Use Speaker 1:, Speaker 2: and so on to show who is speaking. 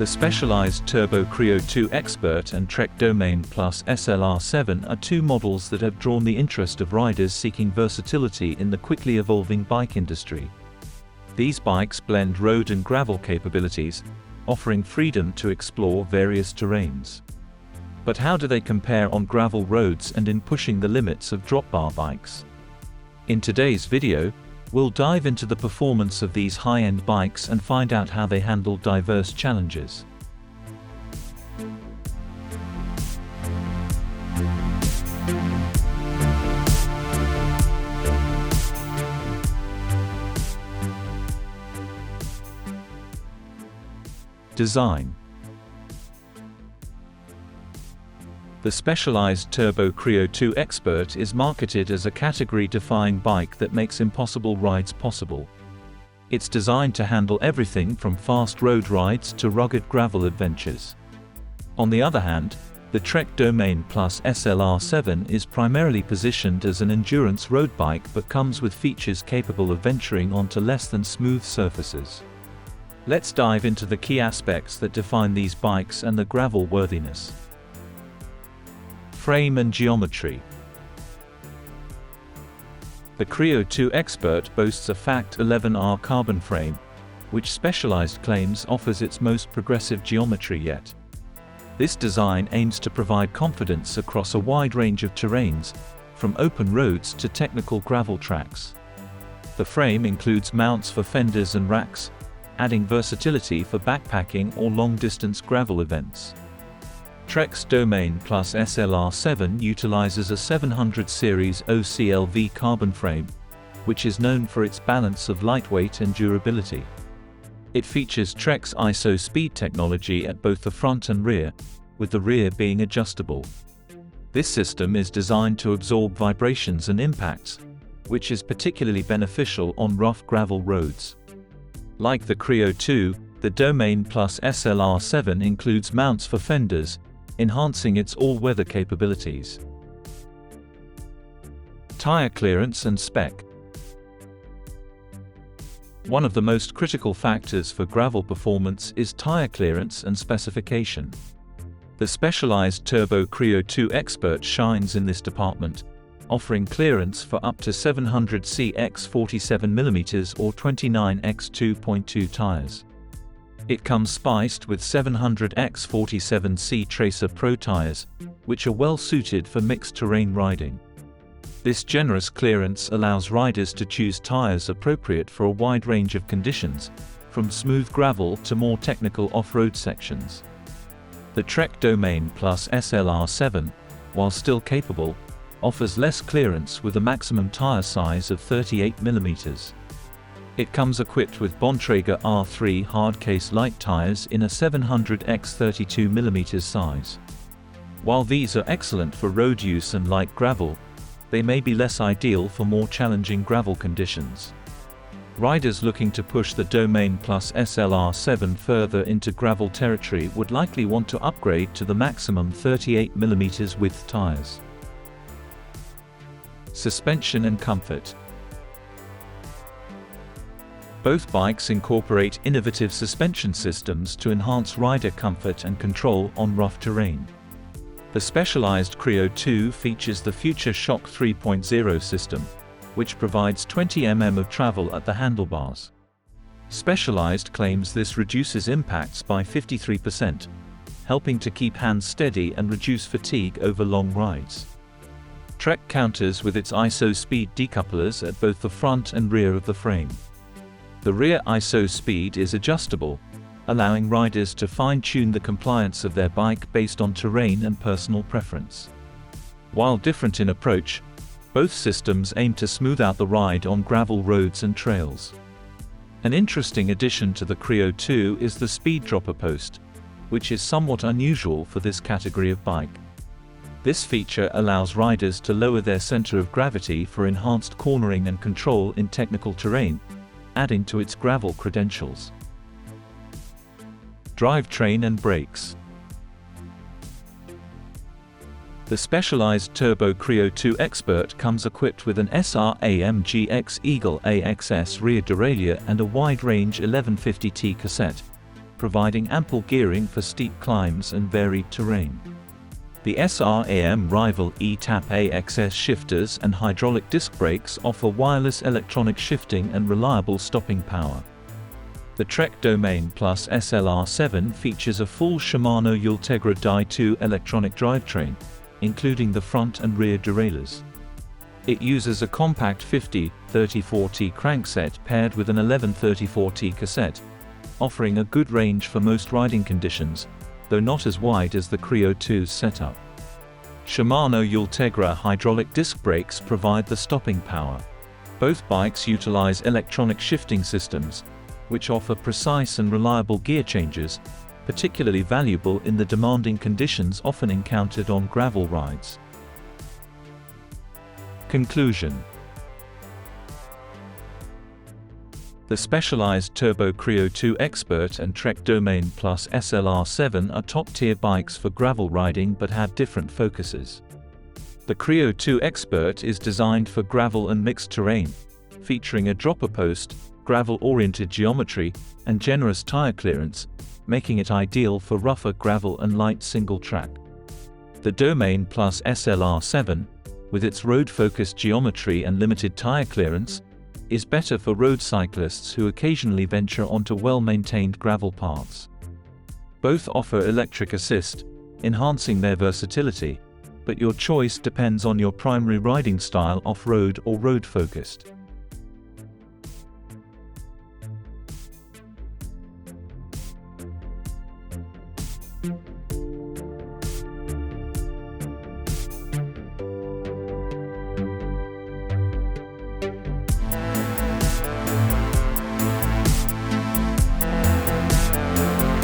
Speaker 1: The Specialized Turbo Creo 2 Expert and Trek Domane SLR7 are two models that have drawn the interest of riders seeking versatility in the quickly evolving bike industry. These bikes blend road and gravel capabilities, offering freedom to explore various terrains. But how do they compare on gravel roads and in pushing the limits of drop bar bikes? In today's video, we'll dive into the performance of these high-end bikes and find out how they handle diverse challenges. Design. The Specialized Turbo Creo 2 Expert is marketed as a category-defying bike that makes impossible rides possible. It's designed to handle everything from fast road rides to rugged gravel adventures. On the other hand, the Trek Domane SLR7 is primarily positioned as an endurance road bike but comes with features capable of venturing onto less than smooth surfaces. Let's dive into the key aspects that define these bikes and the gravel worthiness. Frame and geometry. The Creo 2 Expert boasts a FACT 11R carbon frame, which Specialized claims offers its most progressive geometry yet. This design aims to provide confidence across a wide range of terrains, from open roads to technical gravel tracks. The frame includes mounts for fenders and racks, adding versatility for backpacking or long-distance gravel events. Trek's Domane SLR7 utilizes a 700 series OCLV carbon frame, which is known for its balance of lightweight and durability. It features Trek's ISO speed technology at both the front and rear, with the rear being adjustable. This system is designed to absorb vibrations and impacts, which is particularly beneficial on rough gravel roads. Like the Creo 2, the Domane SLR7 includes mounts for fenders, enhancing its all-weather capabilities. Tire clearance and spec. One of the most critical factors for gravel performance is tire clearance and specification. The Specialized Turbo Creo 2 Expert shines in this department, offering clearance for up to 700C x 47mm or 29x 2.2 tires. It comes spiced with 700x 47C Tracer Pro tires, which are well suited for mixed terrain riding. This generous clearance allows riders to choose tires appropriate for a wide range of conditions, from smooth gravel to more technical off-road sections. The Trek Domane SLR7, while still capable, offers less clearance with a maximum tire size of 38mm. It comes equipped with Bontrager R3 hardcase light tires in a 700x 32mm size. While these are excellent for road use and light gravel, they may be less ideal for more challenging gravel conditions. Riders looking to push the Domane SLR7 further into gravel territory would likely want to upgrade to the maximum 38mm width tires. Suspension and comfort. Both bikes incorporate innovative suspension systems to enhance rider comfort and control on rough terrain. The Specialized Creo 2 features the Future Shock 3.0 system, which provides 20 mm of travel at the handlebars. Specialized claims this reduces impacts by 53%, helping to keep hands steady and reduce fatigue over long rides. Trek counters with its ISO speed decouplers at both the front and rear of the frame. The rear ISO speed is adjustable, allowing riders to fine-tune the compliance of their bike based on terrain and personal preference. While different in approach, both systems aim to smooth out the ride on gravel roads and trails. An interesting addition to the Creo 2 is the speed dropper post, which is somewhat unusual for this category of bike. This feature allows riders to lower their center of gravity for enhanced cornering and control in technical terrain, adding to its gravel credentials. Drivetrain and brakes. The Specialized Turbo Creo 2 Expert comes equipped with an SR-AMG X Eagle AXS rear derailleur and a wide-range 1150T cassette, providing ample gearing for steep climbs and varied terrain. The SRAM Rival E-Tap AXS shifters and hydraulic disc brakes offer wireless electronic shifting and reliable stopping power. The Trek Domane SLR7 features a full Shimano Ultegra Di2 electronic drivetrain, including the front and rear derailleurs. It uses a compact 50-34T crankset paired with an 11-34T cassette, offering a good range for most riding conditions, though not as wide as the Creo 2's setup. Shimano Ultegra hydraulic disc brakes provide the stopping power. Both bikes utilize electronic shifting systems, which offer precise and reliable gear changes, particularly valuable in the demanding conditions often encountered on gravel rides. Conclusion. The Specialized Turbo Creo 2 Expert and Trek Domane SLR7 are top-tier bikes for gravel riding but have different focuses. The Creo 2 Expert is designed for gravel and mixed terrain, featuring a dropper post, gravel-oriented geometry, and generous tire clearance, making it ideal for rougher gravel and light single-track. The Domane SLR7, with its road-focused geometry and limited tire clearance, is better for road cyclists who occasionally venture onto well-maintained gravel paths. Both offer electric assist, enhancing their versatility, but your choice depends on your primary riding style, off-road or road-focused.